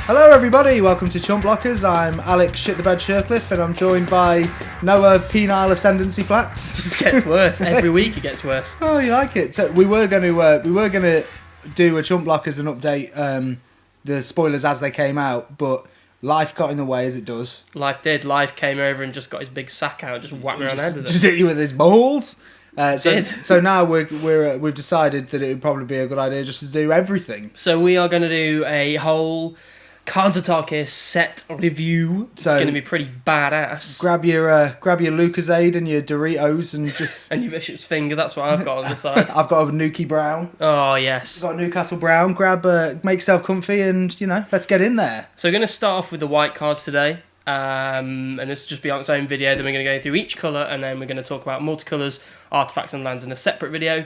Hello everybody, welcome to Chump Blockers. I'm Alex Shit the Bed Shercliffe and I'm joined by Noah Penile Ascendancy Flats. It just gets worse every week. It gets worse. Oh, you like it? So we were going to do a Chump Blockers and update the spoilers as they came out, but life got in the way as it does. Life did. Life came over and just got his big sack out, just whacked me around the head with it. Just hit you with his balls. Did. So now we've decided that it would probably be a good idea just to do everything. So we are going to do a whole Karns of Tarkir set review. It's going to be pretty badass. Grab your Lucozade and your Doritos and just and your Bishop's Finger. That's what I've got on the side. I've got a Nuki Brown. Oh yes. I've got a Newcastle Brown. Grab, make yourself comfy, and let's get in there. So we're going to start off with the white cards today. And this will just be on its own video. Then we're going to go through each colour, and then we're going to talk about multicolours, artefacts, and lands in a separate video.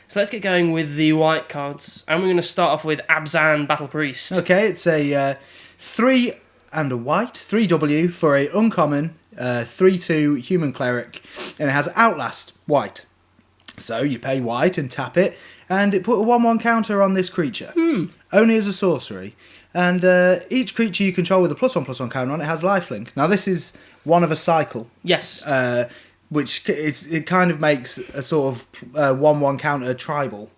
So let's get going with the white cards, and we're going to start off with Abzan Battle Priest. Okay, it's a 3 and a white, 3W for a uncommon 3/2 human cleric, and it has Outlast white. So you pay white and tap it, and it put a 1/1 counter on this creature, only as a sorcery. And each creature you control with a +1/+1 counter on it has lifelink. Now this is one of a cycle. Yes. Which it kind of makes a sort of 1/1 counter tribal,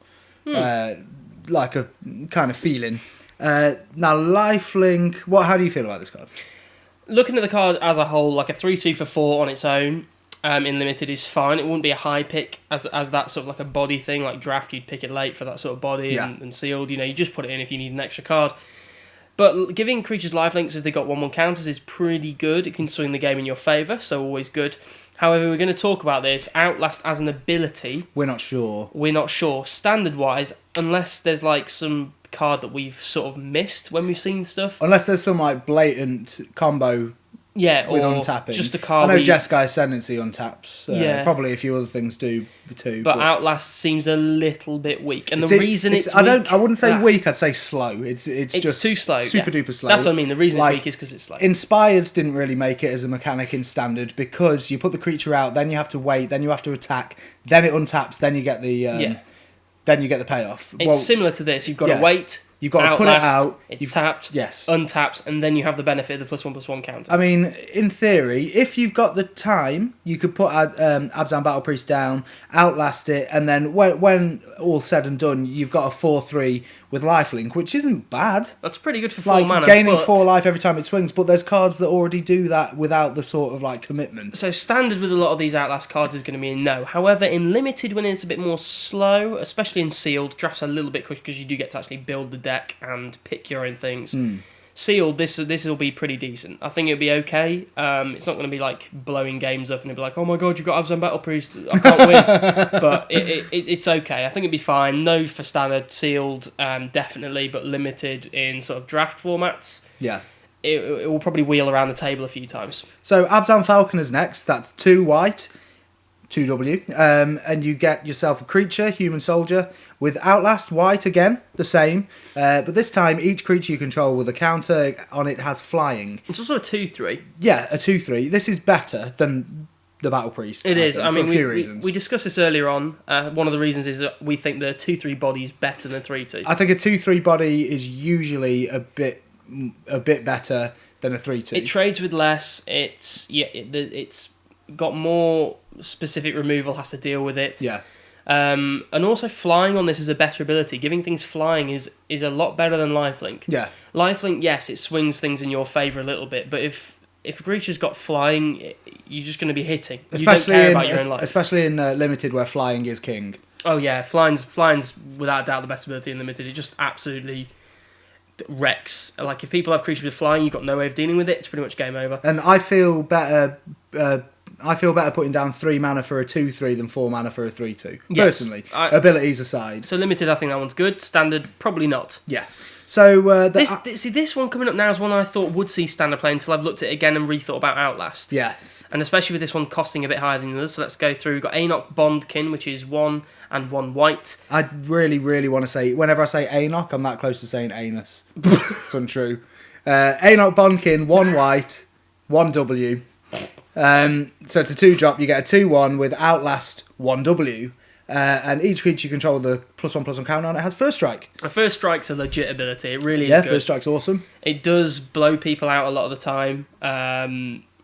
like a kind of feeling. Now lifelink. How do you feel about this card? Looking at the card as a whole, like a 3/2 for 4 on its own, in limited is fine. It wouldn't be a high pick as that sort of like a body thing, like draft. You'd pick it late for that sort of body, and sealed. You just put it in if you need an extra card. But giving creatures lifelinks if they got 1/1 counters is pretty good. It can swing the game in your favour, so always good. However, we're going to talk about this. Outlast as an ability. We're not sure. Standard-wise, unless there's like some card that we've sort of missed when we've seen stuff. Unless there's some like blatant combo. Yeah, with or untapping. Just a card. I know Jeskai Ascendancy untaps. Yeah. Probably a few other things do too. But Outlast seems a little bit weak, and the reason it's weak, I wouldn't say weak. I'd say slow. It's just too slow. Super duper slow. That's what I mean. The reason it's weak is because it's slow. Inspired didn't really make it as a mechanic in standard because you put the creature out, then you have to wait, then you have to attack, then it untaps, then you get the then you get the payoff. It's similar to this. You've got to wait. You've got to put it out. It's tapped. Yes. Untaps, and then you have the benefit of the +1/+1 counter. I mean, in theory, if you've got the time, you could put Abzan Battle Priest down, outlast it, and then when all said and done, you've got a 4/3 with lifelink, which isn't bad. That's pretty good for 4 mana. Gaining 4 life every time it swings, but there's cards that already do that without the sort of like commitment. So standard with a lot of these Outlast cards is going to be a no. However, in limited, when it's a bit more slow, especially in sealed, drafts a little bit quicker because you do get to actually build the deck and pick your own things. Sealed, this will be pretty decent. I think it'll be okay. It's not going to be like blowing games up and it'll be like, oh my god, you've got Abzan Battle Priest, I can't win. But it's okay. I think it'll be fine. No for standard, sealed, definitely, but limited in sort of draft formats. Yeah. It will probably wheel around the table a few times. So Abzan Falcon is next. That's 2 white, 2W, and you get yourself a creature, human soldier, with Outlast white again, the same, but this time each creature you control with a counter on it has flying. It's also a 2/3. Yeah, a 2/3. This is better than the Battle Priest. It is. I mean, for a few reasons. We discussed this earlier on. One of the reasons is that we think the 2/3 body is better than 3/2. I think a 2/3 body is usually a bit better than a 3/2. It trades with less. It's got more specific removal, has to deal with it. Yeah. And also flying on this is a better ability. Giving things flying is a lot better than lifelink. Yeah. Lifelink, yes, it swings things in your favour a little bit, but if a creature's got flying, you're just going to be hitting. Especially you don't care about your own life. Especially in limited where flying is king. Oh yeah, flying's without doubt the best ability in limited. It just absolutely wrecks. Like if people have creatures with flying, you've got no way of dealing with it. It's pretty much game over. And I feel better. I feel better putting down 3 mana for a 2/3 than 4 mana for a 3/2. Yes, personally, abilities aside. So limited, I think that one's good. Standard, probably not. Yeah. So this one coming up now is one I thought would see standard play until I've looked at it again and rethought about Outlast. Yes. And especially with this one costing a bit higher than the others. So let's go through. We've got Enoch Bond Kin, which is 1 and 1 white. I really, really want to say, whenever I say Enoch, I'm that close to saying anus. It's untrue. Enoch Bond Kin, 1 white, 1 W. So it's a 2-drop. You get a 2/1 with Outlast 1W. And each creature you control the +1/+1 counter on it has First Strike. A First Strike's a legit ability. It really is good. First Strike's awesome. It does blow people out a lot of the time.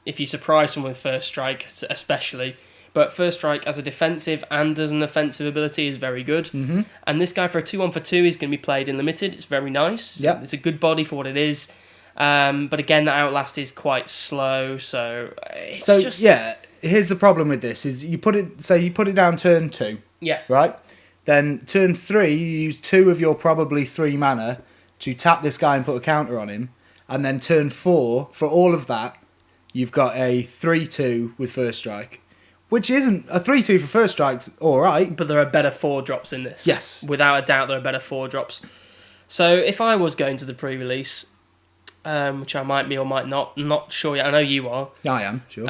If you surprise someone with First Strike, especially. But First Strike as a defensive and as an offensive ability is very good. Mm-hmm. And this guy for a 2/1/2 is going to be played in limited. It's very nice. Yep. It's a good body for what it is. But again, the Outlast is quite slow, so it's just... yeah, here's the problem with this, is you put it down turn 2. Yeah. Right? Then turn 3, you use 2 of your probably 3 mana to tap this guy and put a counter on him. And then turn 4, for all of that, you've got a 3/2 with First Strike. Which isn't... A 3/2 for First Strike's alright. But there are better 4-drops in this. Yes. Without a doubt, there are better 4-drops. So if I was going to the pre-release, which I might be or might not, not sure yet, I know you are. I am, sure.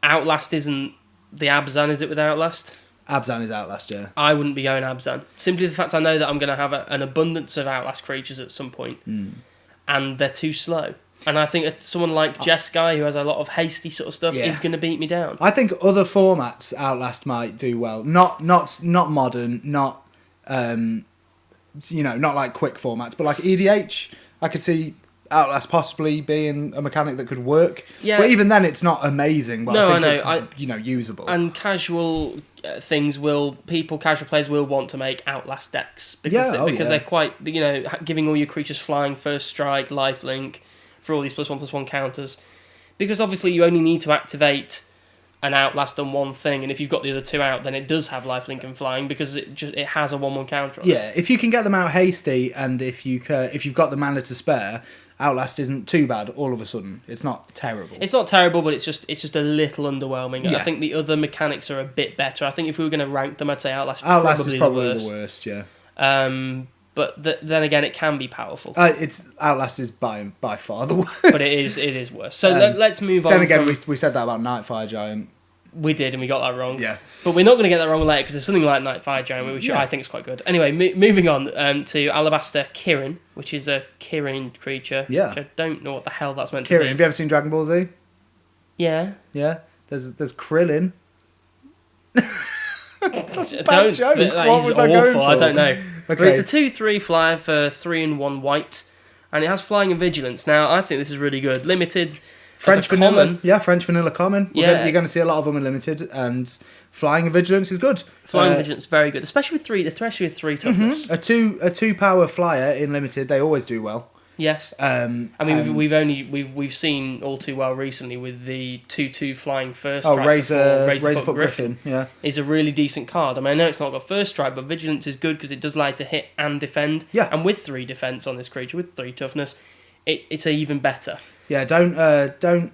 Outlast isn't the Abzan, is it, with Outlast? Abzan is Outlast, yeah. I wouldn't be going Abzan. Simply the fact I know that I'm going to have an abundance of Outlast creatures at some point, and they're too slow. And I think someone like Jeskai, who has a lot of hasty sort of stuff, is going to beat me down. I think other formats Outlast might do well. Not modern, not not like quick formats, but like EDH. I could see Outlast possibly being a mechanic that could work. Yeah. But even then, it's not amazing. But I think it's usable. And casual casual players will want to make Outlast decks because they're quite giving all your creatures flying, First Strike, lifelink for all these +1/+1 counters. Because obviously you only need to activate an Outlast on one thing, and if you've got the other 2 out, then it does have lifelink and flying because it has a 1/1 counter on it. Yeah, if you can get them out hasty, and if you've got the mana to spare, Outlast isn't too bad. All of a sudden, it's not terrible. It's not terrible, but it's just a little underwhelming. Yeah. I think the other mechanics are a bit better. I think if we were going to rank them, I'd say Outlast is probably the worst. Yeah. But then again, it can be powerful. Outlast is by far the worst. But it is worse. So let's move on. Then again, we said that about Nightfire Giant. We did, and we got that wrong. Yeah. But we're not going to get that wrong later, because there's something like Nightfire Giant, which I think is quite good. Anyway, moving on to Alabaster Kirin, which is a Kirin creature. Yeah. Which I don't know what the hell that's meant to be. Kirin, have you ever seen Dragon Ball Z? Yeah. Yeah? There's Krillin. Such a bad joke. What was I going for? I don't know. Okay. But it's a 2/3 flyer for 3 and 1 white, and it has flying and vigilance. Now, I think this is really good. Limited... French vanilla, French vanilla common. You're going to see a lot of them in limited, and flying and vigilance is good. Flying and vigilance very good, especially with 3 toughness. Mm-hmm. A 2 power flyer in limited, they always do well. Yes. We've seen all too well recently with the 2/2 flying First Strike. Razorfoot Griffin. Yeah, is a really decent card. I mean, I know it's not got First Strike, but vigilance is good because it does like to hit and defend. Yeah. And with 3 defense on this creature, with 3 toughness, it's even better. Yeah, don't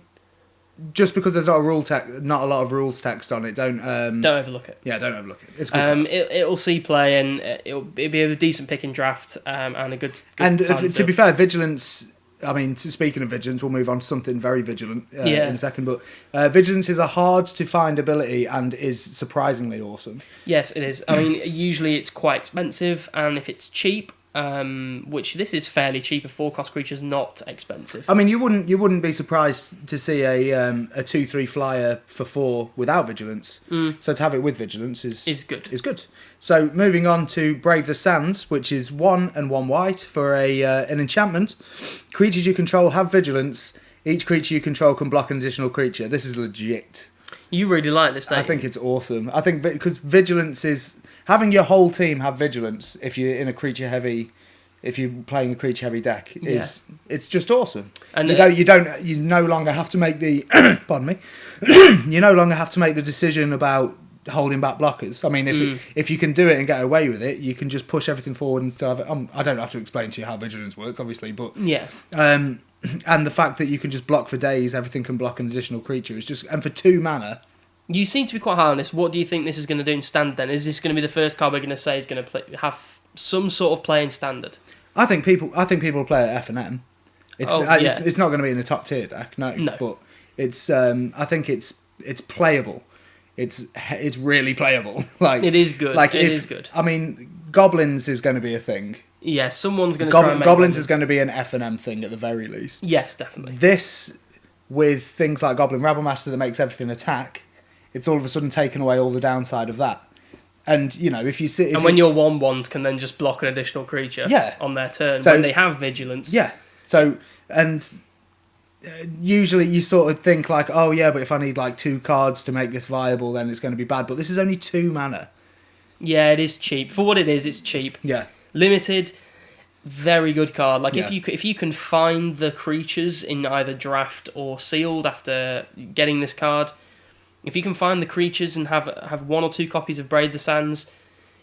just because there's not a lot of rules text on it. Don't overlook it. Yeah, don't overlook it. It's good. It'll see play, and it'll be a decent pick in draft, and a good and to be fair, vigilance. I mean, speaking of vigilance, we'll move on to something very vigilant in a second. But vigilance is a hard to find ability and is surprisingly awesome. Yes, it is. I mean, usually it's quite expensive, and if it's cheap. Which this is fairly cheap. A 4-cost creature's not expensive. I mean, you wouldn't be surprised to see a 2/3 flyer for 4 without vigilance. So to have it with vigilance is good. Is good. So moving on to Brave the Sands, which is 1 and 1 white for an enchantment. Creatures you control have vigilance. Each creature you control can block an additional creature. This is legit. You really like this, don't you? I think it's awesome. I think because vigilance is... Having your whole team have vigilance if you're in if you're playing a creature heavy deck it's just awesome. And you no longer have to make the pardon me. You no longer have to make the decision about holding back blockers. I mean, if you can do it and get away with it, you can just push everything forward and still have it. I don't have to explain to you how vigilance works, obviously, but and the fact that you can just block for days, everything can block an additional creature is just, and for 2 mana. You seem to be quite high on this. What do you think this is going to do in Standard then? Is this going to be the first card we're going to say is going to have some sort of play in Standard? I think people will play at F&M. It's not going to be in a top tier deck, no. But it's I think it's playable. It's really playable. Like it is good. Like it is good. I mean, Goblins is going to be a thing. Yeah, someone's going to try and make Goblins is going to be an F&M thing at the very least. Yes, definitely. This with things like Goblin Rabblemaster that makes everything attack. It's all of a sudden taken away all the downside of that. And, you know, if you see... And when your 1/1s can then just block an additional creature on their turn, when they have vigilance. Yeah. So, and usually you sort of think like, oh yeah, but if I need like 2 cards to make this viable, then it's going to be bad. But this is only 2 mana. Yeah, it is cheap. For what it is, it's cheap. Yeah. Limited, very good card. Like, if you can find the creatures in either draft or sealed after getting this card... If you can find the creatures and have 1 or 2 copies of Brave the Sands,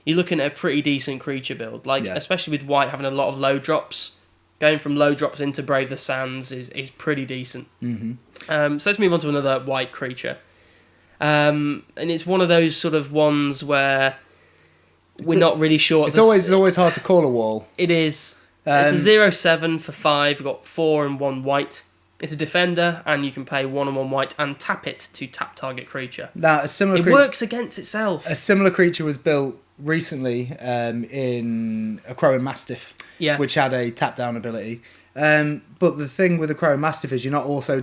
you're looking at a pretty decent creature build. Like, especially with white having a lot of low drops, going from low drops into Brave the Sands is pretty decent. Mm-hmm. So let's move on to another white creature. And it's one of those sort of ones where we're not really sure. It's always hard to call a wall. It is. It's a 0/7 for 5. We've got 4 and 1 white. It's a defender, and you can pay 1 and 1 white and tap it to tap target creature. Now, it works against itself. A similar creature was built recently in a Crow and Mastiff, which had a tap down ability. But the thing with the Crow and Mastiff is you're not also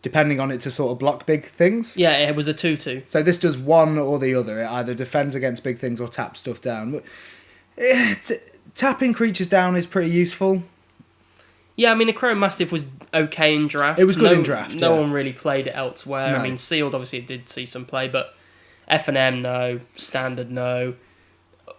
depending on it to sort of block big things. Yeah, it was a 2/2. So this does one or the other. It either defends against big things or taps stuff down. But tapping creatures down is pretty useful. Yeah, I mean, the Crow Mastiff was okay in draft. It was good in draft, No one really played it elsewhere. No. I mean, Sealed, obviously, it did see some play, but F&M, no. Standard, no.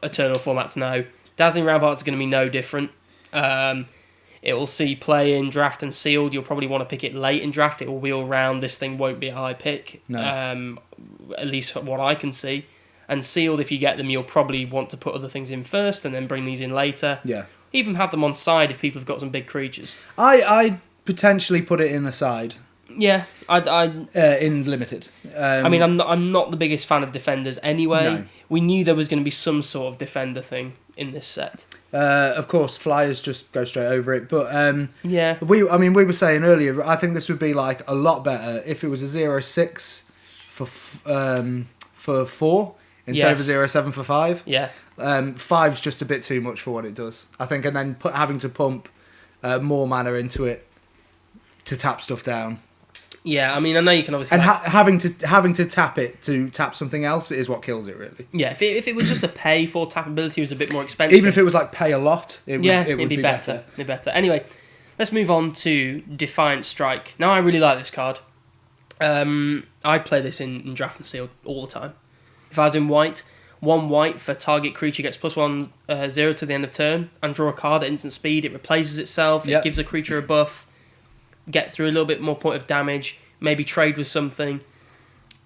Eternal formats, no. Dazzling Ramparts is going to be no different. It will see play in draft and Sealed. You'll probably want to pick it late in draft. It will wheel round. This thing won't be a high pick. No. At least what I can see. And Sealed, if you get them, you'll probably want to put other things in first and then bring these in later. Yeah. Even have them on side if people have got some big creatures. I potentially put it in the side. Yeah, in limited. I mean, I'm not the biggest fan of defenders anyway. No. We knew there was going to be some sort of defender thing in this set. Of course, flyers just go straight over it. But yeah, we were saying earlier. I think this would be like a lot better if it was a 0/6 for 4 instead of a 0/7 for 5. Yeah. 5's just a bit too much for what it does, I think, and then having to pump more mana into it to tap stuff down. Yeah, I mean, I know you can obviously... And having to tap it to tap something else is what kills it, really. Yeah, if it was just a pay for tap ability, it was a bit more expensive. Even if it was like pay a lot, it would be better. It'd be better. Anyway, let's move on to Defiant Strike. Now, I really like this card. I play this in draft and sealed all the time. If I was in white... 1 white for target creature gets +1/0 to the end of turn and draw a card at instant speed. It replaces itself. It gives a creature a buff. Get through a little bit more point of damage. Maybe trade with something.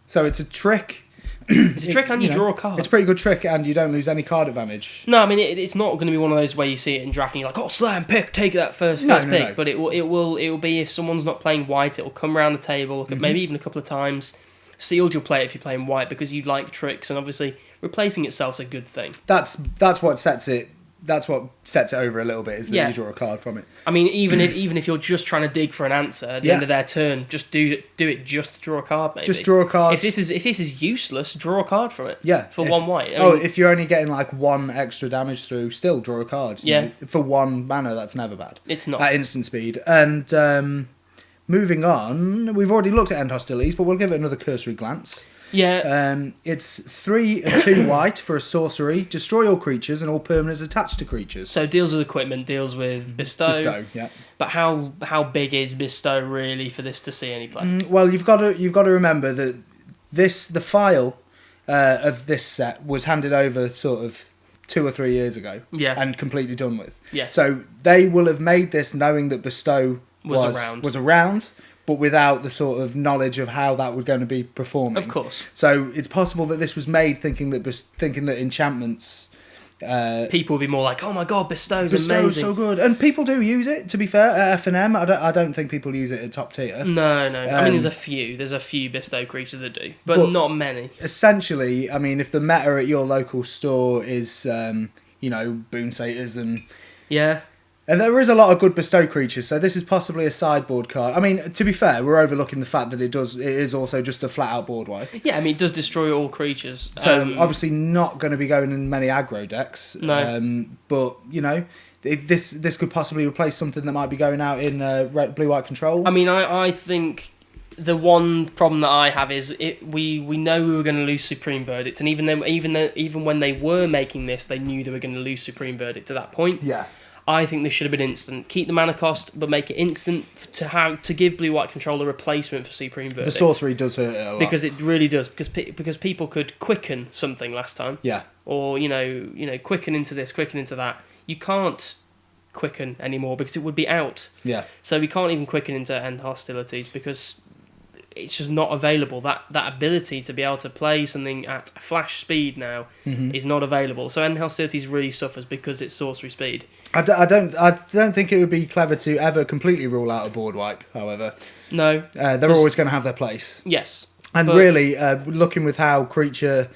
So it's a trick. It's a trick and you draw a card. It's a pretty good trick and you don't lose any card advantage. No, I mean it's not going to be one of those where you see it in draft and you're like, oh, slam, pick, take that first pick. No. But it will be if someone's not playing white, it will come around the table, look at maybe even a couple of times. Sealed, you'll play it if you're playing white because you like tricks, and obviously replacing itself's a good thing. That's what sets it. That's what sets it over a little bit, is that you draw a card from it. I mean, even if you're just trying to dig for an answer at the end of their turn, just do it just to draw a card. Maybe just draw a card. If this is useless, draw a card from it. Yeah, for 1 white. If you're only getting like 1 extra damage through, still draw a card. You know? For 1 mana, that's never bad. It's not at instant speed. And moving on, we've already looked at end hostilities, but we'll give it another cursory glance. Yeah. It's 3 and 2 white for a sorcery. Destroy all creatures and all permanents attached to creatures. So deals with equipment, deals with bestow. Bestow, yeah. But how big is bestow really for this to see any play? Well, you've got to remember that the file of this set was handed over sort of 2 or 3 years ago. Yeah. And completely done with. Yes. So they will have made this knowing that bestow was around, but without the sort of knowledge of how that was going to be performing. Of course. So it's possible that this was made thinking that enchantments... people will be more like, oh my god, Bestow's amazing. so good. And people do use it, to be fair, at F&M. I don't think people use it at top tier. No. I mean, there's a few Bestow creatures that do, but not many. Essentially, I mean, if the meta at your local store is, Boon Satyrs and... Yeah. And there is a lot of good bestow creatures, so this is possibly a sideboard card. I mean, to be fair, we're overlooking the fact that it is also just a flat-out board wipe. Yeah, I mean, it does destroy all creatures. So, obviously not going to be going in many aggro decks. No. But, this could possibly replace something that might be going out in blue-white control. I mean, I think the one problem that I have is we know we were going to lose Supreme Verdict, and even when they were making this, they knew they were going to lose Supreme Verdict to that point. Yeah. I think this should have been instant. Keep the mana cost, but make it instant to give Blue White Control a replacement for Supreme Verdict. The sorcery does hurt it a lot. Because it really does. Because people could quicken something last time. Yeah. Or quicken into this, quicken into that. You can't quicken anymore because it would be out. Yeah. So we can't even quicken into end hostilities because it's just not available. That ability to be able to play something at flash speed now is not available. So end hostilities really suffers because it's sorcery speed. I don't think it would be clever to ever completely rule out a board wipe. However, no, they're always going to have their place. Yes, and really, looking with how creature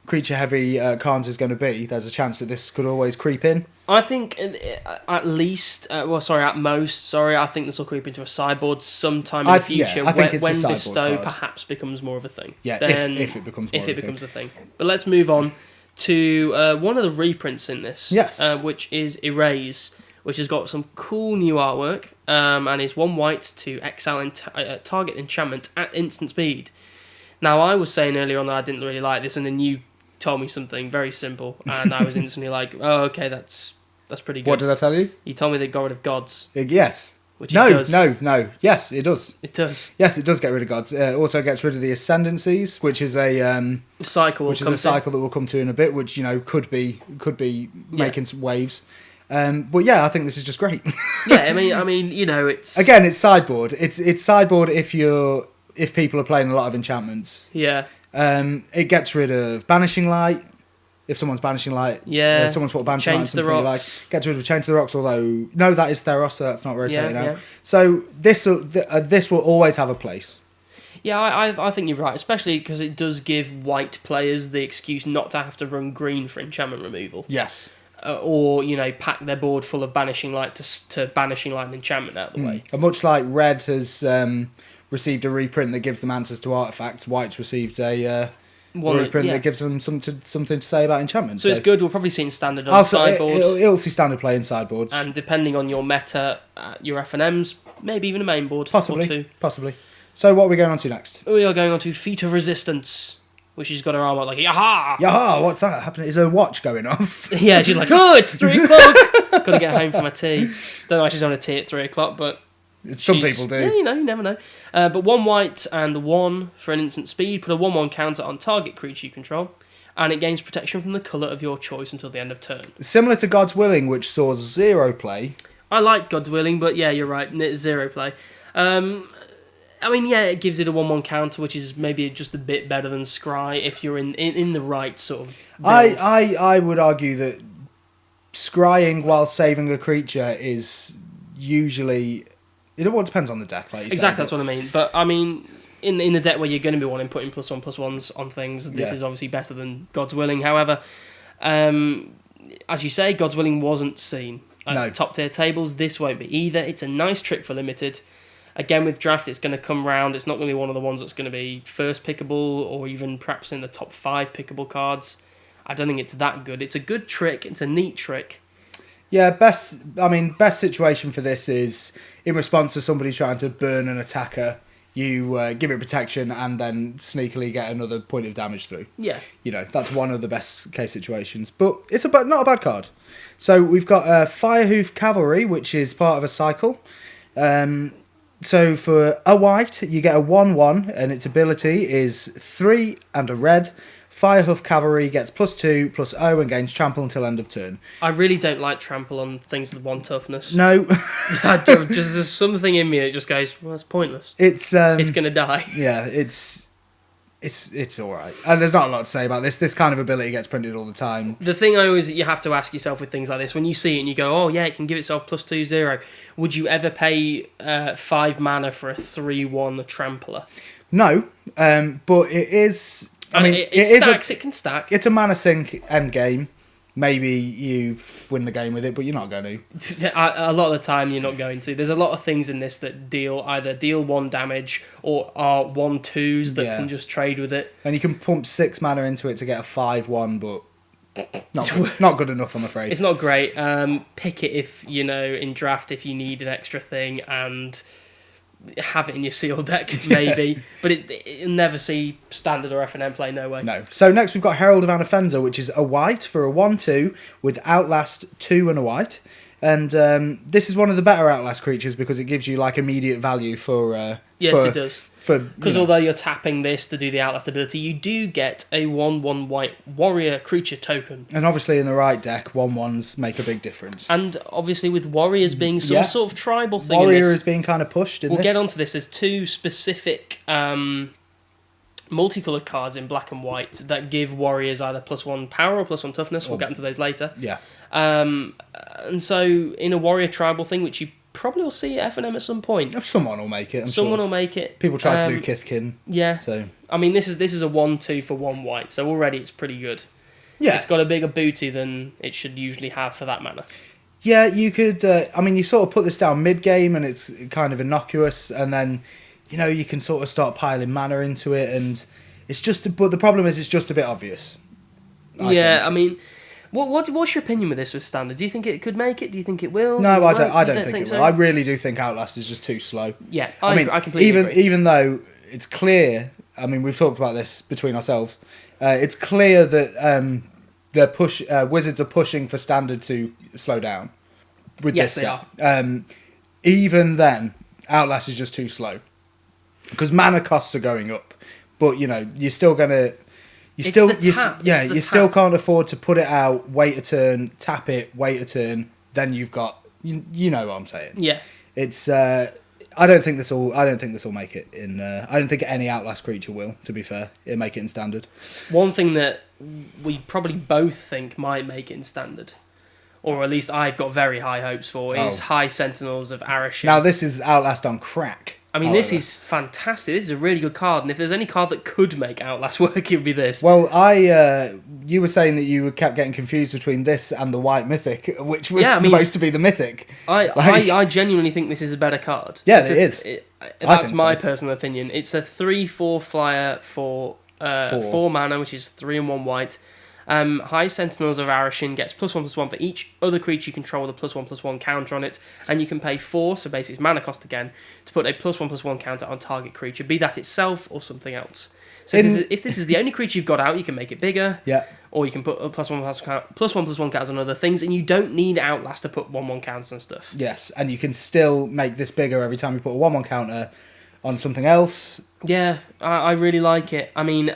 heavy Karns is going to be, there's a chance that this could always creep in. I think at most, I think this will creep into a sideboard sometime in the future. I think it's when a sideboard Bestow card. Perhaps becomes more of a thing. Yeah, then, if it becomes more a thing. But let's move on to one of the reprints in this. Yes. Which is Erase, which has got some cool new artwork and is 1 white to exile target enchantment at instant speed. Now, I was saying earlier on that I didn't really like this, and then you told me something very simple, and I was instantly like, oh, okay, that's pretty good. What did I tell you? You told me they got rid of gods. Yes. Which it does. No. Yes, it does. It does. Yes, it does get rid of gods. It also gets rid of the ascendancies, which is a cycle. Which is a cycle that we'll come to in a bit, which could be making some waves. But yeah, I think this is just great. Yeah, I mean, it's again, it's sideboard. It's sideboard if people are playing a lot of enchantments. Yeah. It gets rid of Banishing Light. If someone's Banishing Light, someone's put a Banishing Light on something you like. Gets rid of Chain to the Rocks, although no, that is Theros, so that's not rotating out. So this will always have a place. Yeah, I think you're right, especially because it does give white players the excuse not to have to run green for enchantment removal. Yes. Or pack their board full of Banishing Light to Banishing Light and enchantment out of the way. And much like Red has received a reprint that gives them answers to artifacts, White's received a reprint that gives them something to say about enchantment. So it's good. We'll probably see in standard on sideboard. It'll see standard play in sideboards. And depending on your meta, your FNMs, maybe even a main board. Possibly. Or two. Possibly. So what are we going on to next? We are going on to Feat of Resistance, which she's got her arm out like, yaha! Yaha, what's that happening? Is her watch going off? Yeah, she's like, oh, it's 3 o'clock! Gotta get home for my tea. Don't know why she's on a tea at 3 o'clock, but... Some people do. Yeah, you never know. But 1 white and 1 for an instant speed. Put a 1/1 counter on target creature you control, and it gains protection from the colour of your choice until the end of turn. Similar to God's Willing, which saw 0 play. I like God's Willing, but yeah, you're right. 0 play. It gives it a 1/1 counter, which is maybe just a bit better than Scry if you're in the right sort of build. I would argue that scrying while saving a creature is usually... It all depends on the deck, like you exactly, say, that's what I mean. But I mean, in the deck where you're going to be wanting putting +1/+1s on things, this is obviously better than God's Willing. However, as you say, God's Willing wasn't seen at top tier tables. This won't be either. It's a nice trick for limited. Again, with draft, it's going to come round. It's not going to be one of the ones that's going to be first pickable or even perhaps in the top 5 pickable cards. I don't think it's that good. It's a good trick. It's a neat trick. Yeah, best situation for this is in response to somebody trying to burn an attacker, you give it protection and then sneakily get another point of damage through. Yeah. That's one of the best case situations. But it's not a bad card. So we've got Hoof Cavalry, which is part of a cycle. So for a white, you get a 1/1, and its ability is 3 and a red. Hoof Cavalry gets +2/+0 and gains trample until end of turn. I really don't like trample on things with 1 toughness. No. There's something in me that just goes, well, it's pointless. It's going to die. Yeah, it's all right. And there's not a lot to say about this. This kind of ability gets printed all the time. The thing you have to ask yourself with things like this, when you see it and you go, oh yeah, it can give itself +2/0, would you ever pay 5 mana for a 3/1 trampler? No, but it is... It can stack. It's a mana sink end game. Maybe you win the game with it, but you're not going to. A lot of the time, you're not going to. There's a lot of things in this that either deal 1 damage or are 1/2s that can just trade with it. And you can pump 6 mana into it to get a 5/1, but not good enough, I'm afraid. It's not great. Pick it if in draft if you need an extra thing, and have it in your sealed deck, maybe. But it'll never see standard or FNM play, no way. No. So next we've got Herald of Anafenzo, which is a white for a 1/2 with Outlast 2 and a white. And this is one of the better Outlast creatures because it gives you like immediate value for... Yes, it does. Because although you're tapping this to do the Outlast ability, you do get a 1/1 white warrior creature token. And obviously in the right deck, 1/1s make a big difference. And obviously with warriors being some sort of tribal thing Warrior in this, is being kind of pushed in we'll this. get onto this. There's two specific multicoloured cards in black and white that give warriors either +1 power or +1 toughness. We'll get into those later. Yeah. And so in a warrior tribal thing, which you probably will see at FNM at some point. Someone will make it. Someone will make it. People try to do Kithkin. Yeah. So I mean, this is a 1/2 for 1 white, so already it's pretty good. yeah, It's got a bigger booty than it should usually have for that mana. yeah. You could. I mean, you sort of put this down mid game, and it's kind of innocuous, and then you can sort of start piling mana into it, and it's just. But the problem is, it's just a bit obvious. I think. I mean. What's your opinion with this with standard? Do you think it could make it? Do you think it will? No, I don't think it so? will. I really do think Outlast is just too slow. Yeah, I completely agree. Even though it's clear, I mean, we've talked about this between ourselves. It's clear that Wizards are pushing for standard to slow down with Yes, this they set. are. Even then, Outlast is just too slow because mana costs are going up. But you're still gonna. You still can't afford to put it out, wait a turn, tap it, wait a turn. Then you've got, you know what I'm saying. Yeah. It's. I don't think this will make it in. I don't think any Outlast creature will. To be fair, it'll make it in standard. One thing that we probably both think might make it in standard, or at least I've got very high hopes for, is High Sentinels of Arashi. Now this is Outlast on crack. I mean, this is fantastic. This is a really good card, and if there's any card that could make Outlast work, it would be this. Well, you were saying that you kept getting confused between this and the White Mythic, which was supposed to be the Mythic. I genuinely think this is a better card. Yeah, it is. That's my personal opinion. It's a 3/4 flyer for 4 mana, which is 3 and 1 white. High Sentinels of Arashi gets +1/+1 for each other creature you control with a +1/+1 counter on it, and you can pay 4, so basically it's mana cost again, to put a +1/+1 counter on target creature, be that itself or something else. So if this is the only creature you've got out, you can make it bigger. Yeah. Or you can put a +1/+1 counters on other things, and you don't need Outlast to put 1/1 counters on stuff. Yes, and you can still make this bigger every time you put a 1/1 counter on something else. Yeah, I really like it. I mean,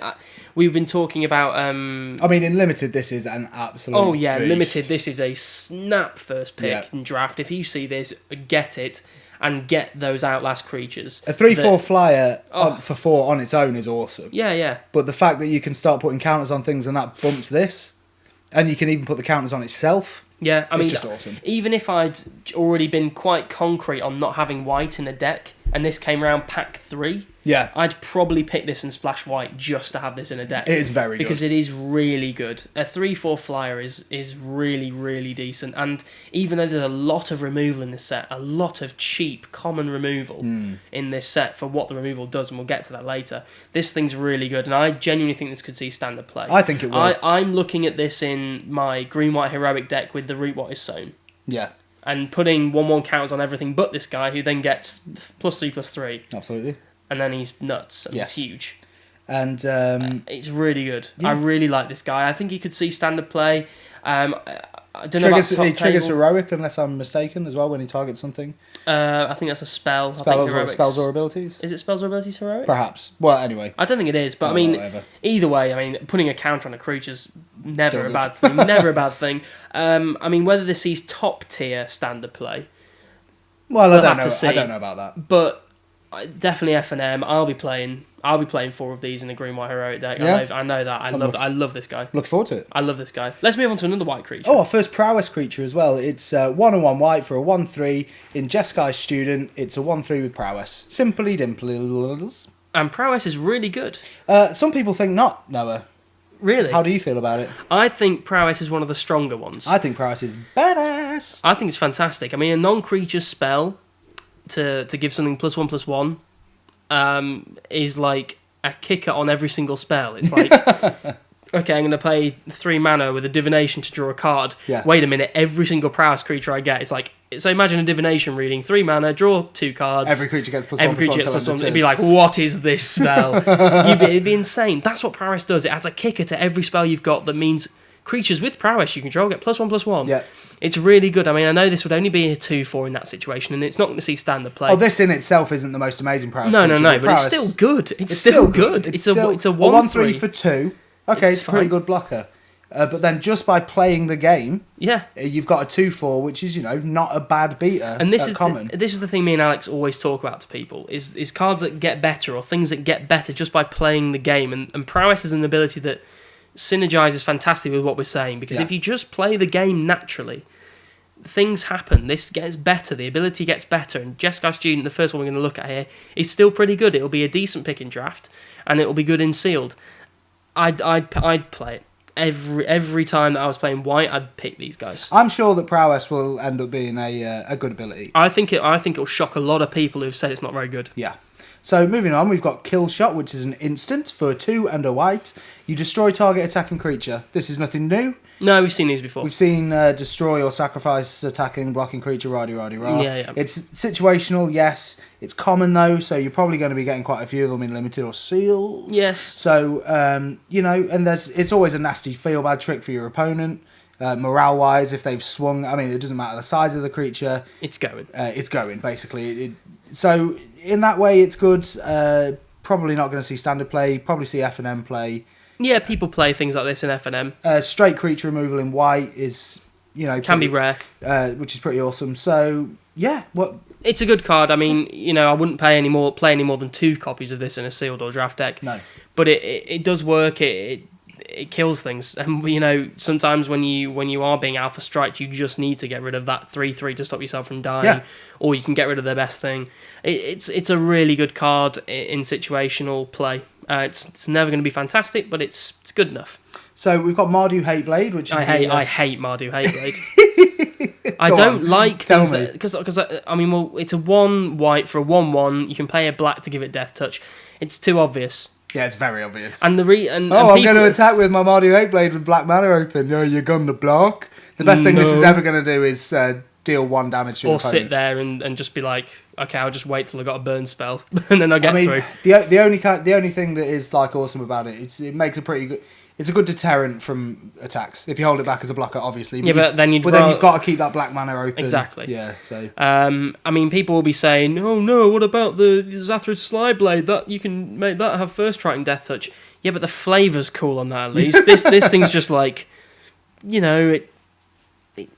we've been talking about... I mean, in Limited, this is an absolute beast. Limited, this is a snap first pick in draft. If you see this, get it, and get those Outlast creatures. A 3/4 flyer for 4 on its own is awesome. Yeah. But the fact that you can start putting counters on things and that bumps this, and you can even put the counters on itself. Yeah, I mean, it's just awesome. Even if I'd already been quite concrete on not having white in a deck, and this came around pack 3... Yeah. I'd probably pick this and splash white just to have this in a deck. It is very good. Because it is really good. A 3/4 flyer is really, really decent. And even though there's a lot of removal in this set, a lot of cheap, common removal in this set for what the removal does, and we'll get to that later, this thing's really good. And I genuinely think this could see standard play. I think it will. I'm looking at this in my green-white heroic deck with the Root What Is Sown. Yeah. And putting 1/1 counters on everything but this guy, who then gets +3/+3. Absolutely. And then he's nuts, and it's huge. And it's really good. Yeah. I really like this guy. I think he could see standard play. I don't know about top he triggers table. heroic, unless I'm mistaken, as well, when he targets something. I think that's a spell. Spells or abilities? Is it spells or abilities heroic? Perhaps. Well, anyway. I don't think it is, but I mean, either way, I mean, putting a counter on a creature's never a bad thing. Never a bad thing. I mean, whether this sees top tier standard play. Well, I don't know about that. But definitely FNM. I'll be playing 4 of these in a green white heroic deck. Yeah. I know that. I love this guy. Look forward to it. I love this guy. Let's move on to another white creature. Oh, our first prowess creature as well. It's 1 and 1 white for a 1/3 in Jeskai Student. It's a 1/3 with prowess. Simply dimples. And prowess is really good. Some people think not, Noah. Really? How do you feel about it? I think prowess is one of the stronger ones. I think prowess is badass. I think it's fantastic. I mean, a non-creature spell to give something +1/+1 is like a kicker on every single spell. It's like okay, I'm going to pay 3 mana with a divination to draw a card. Yeah. Wait a minute, every single prowess creature I get, it's like, so imagine a divination reading, 3 mana, draw 2 cards. Every creature gets +1/+1. Every creature gets +1. It'd be like, what is this spell? It'd be insane. That's what prowess does. It adds a kicker to every spell you've got that means creatures with prowess you control get +1/+1. Yeah. It's really good. I mean, I know this would only be a 2/4 in that situation, and it's not going to see standard play. Oh, this in itself isn't the most amazing prowess. No, creature, but prowess, it's still good. It's still good. It's a 1/3 for 2. Okay, it's a pretty good blocker. But then just by playing the game, you've got a 2/4, which is, not a bad beater. And this is common. this is the thing me and Alex always talk about to people, is cards that get better or things that get better just by playing the game. And prowess is an ability that synergizes fantastically with what we're saying, because if you just play the game naturally, things happen. This gets better. The ability gets better. And Jeskai Student, the first one we're going to look at here, is still pretty good. It'll be a decent pick in draft, and it'll be good in sealed. I'd play it. Every time that I was playing white, I'd pick these guys. I'm sure that prowess will end up being a good ability. I think it'll shock a lot of people who've said it's not very good. Yeah. So moving on, we've got Kill Shot, which is an instant for 2 and a white. You destroy target attacking creature. This is nothing new. No, we've seen these before. We've seen destroy or sacrifice attacking blocking creature, rah. Yeah. It's situational, yes. It's common though, so you're probably going to be getting quite a few of them in limited or sealed. Yes. So and it's always a nasty feel bad trick for your opponent. Morale wise, if they've swung, I mean, it doesn't matter the size of the creature. It's going. It's going basically. So in that way, it's good. Probably not going to see standard play. Probably see F&M play. Yeah, people play things like this in F&M. Straight creature removal in white is, can be rare, which is pretty awesome. So yeah, it's a good card. I mean, I wouldn't play any more than 2 copies of this in a sealed or draft deck. No, but it does work. It kills things, and sometimes when you are being alpha striked, you just need to get rid of that 3/3 to stop yourself from dying, or you can get rid of the best thing. It's a really good card in situational play. It's never going to be fantastic, but it's good enough. So we've got Mardu Hateblade, which is I hate Mardu Hateblade. I don't like things because it's a 1 white for a 1/1. You can pay a black to give it death touch. It's too obvious. Yeah, it's very obvious. And I'm going to attack with my Mardu Hateblade with black mana open. No, you're going to block. The best thing this is ever going to do is deal 1 damage to your opponent. Or sit there and just be like, okay, I'll just wait till I got a burn spell and then I'll get through. The only thing that is like awesome about it, it makes a pretty good. It's a good deterrent from attacks if you hold it back as a blocker, obviously. But then you've got to keep that black mana open. Exactly. Yeah. So. People will be saying, "Oh no, what about the Zathras Slyblade? That you can make that have first strike and death touch." Yeah, but the flavour's cool on that at least. This thing's just like,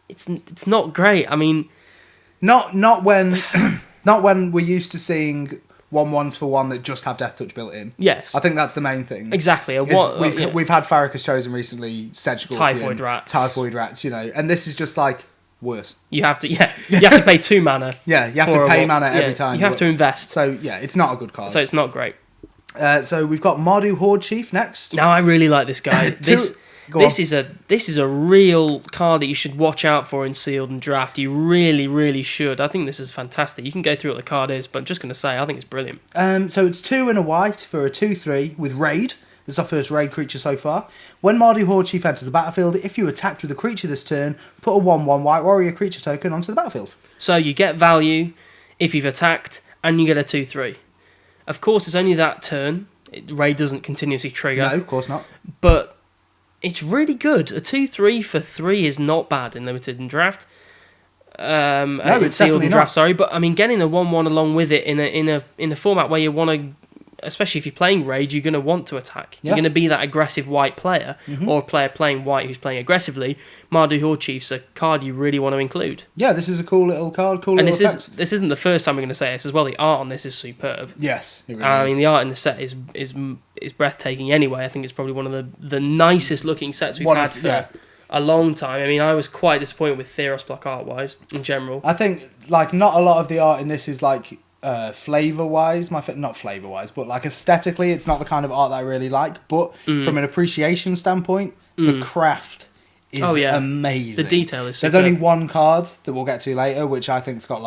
it's not great. I mean, not when we're used to seeing 1/1s for 1 that just have death touch built in. Yes, I think that's the main thing. Exactly. We've had Farrakhan's Chosen recently, Sedge Scorpion, Typhoid rats, and this is just like worse. You have to pay 2 mana. Yeah, you have to pay mana every time. You have to invest. So yeah, it's not a good card. So it's not great. So we've got Mardu Horde Chief next. Now I really like this guy. This is a real card that you should watch out for in sealed and draft. You really, really should. I think this is fantastic. You can go through what the card is, but I'm just going to say I think it's brilliant. So it's 2 and a white for a 2/3 with raid. This is our first raid creature so far. When Mardu Horde Chief enters the battlefield, if you attacked with a creature this turn, put a 1/1 white warrior creature token onto the battlefield. So you get value if you've attacked, and you get a 2/3. Of course, it's only that turn. Raid doesn't continuously trigger. No, of course not. But it's really good. A 2/3 for 3 is not bad in limited and draft. No, it's sealed and draft. Sorry, but I mean, getting a 1/1 along with it in a format where you want to, especially if you're playing raid, you're going to want to attack. Yeah. You're going to be that aggressive white player, or a player playing white who's playing aggressively. Mardu Horde Chief's a card you really want to include. Yeah, this is a cool little card. This isn't the first time we're going to say this as well. The art on this is superb. Yes, it really is. I mean, the art in the set is breathtaking. Anyway, I think it's probably one of the nicest looking sets we've had for a long time. I mean, I was quite disappointed with Theros block art wise in general. I think not a lot of the art in this is flavour wise, not flavour wise, but aesthetically, it's not the kind of art that I really like. But from an appreciation standpoint, the craft is amazing. The detail is. There's only one card that we'll get to later, which I think's got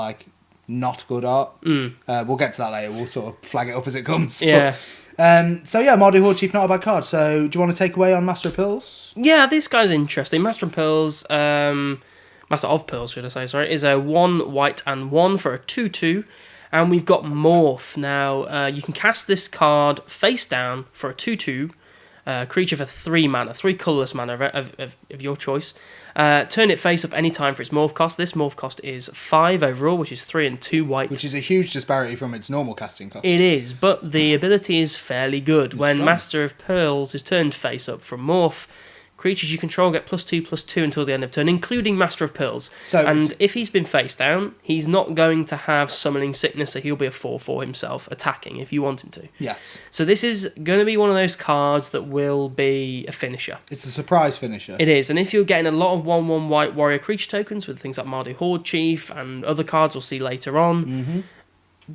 not good art. We'll get to that later. We'll sort of flag it up as it comes. Yeah. So yeah, Mardu Horde Chief, not a bad card. So do you want to take away on Master of Pearls? Yeah, this guy's interesting. Master of Pearls, Master of Pearls, should I say, sorry, is a 1 white and 1 for a 2/2. And we've got Morph. Now, you can cast this card face down for a 2/2. Creature for 3 mana, 3 colourless mana of your choice. Turn it face up any time for its morph cost. This morph cost is 5 overall, which is 3 and 2 white. Which is a huge disparity from its normal casting cost. It is, but the ability is fairly good. When strong. Master of Pearls is turned face up from morph, creatures you control get +2/+2 until the end of turn, including Master of Pearls. So and if he's been face down, he's not going to have Summoning Sickness, so he'll be a 4/4 himself, attacking if you want him to. Yes. So this is going to be one of those cards that will be a finisher. It's a surprise finisher. It is, and if you're getting a lot of 1/1 white warrior creature tokens with things like Mardu Horde Chief and other cards we'll see later on,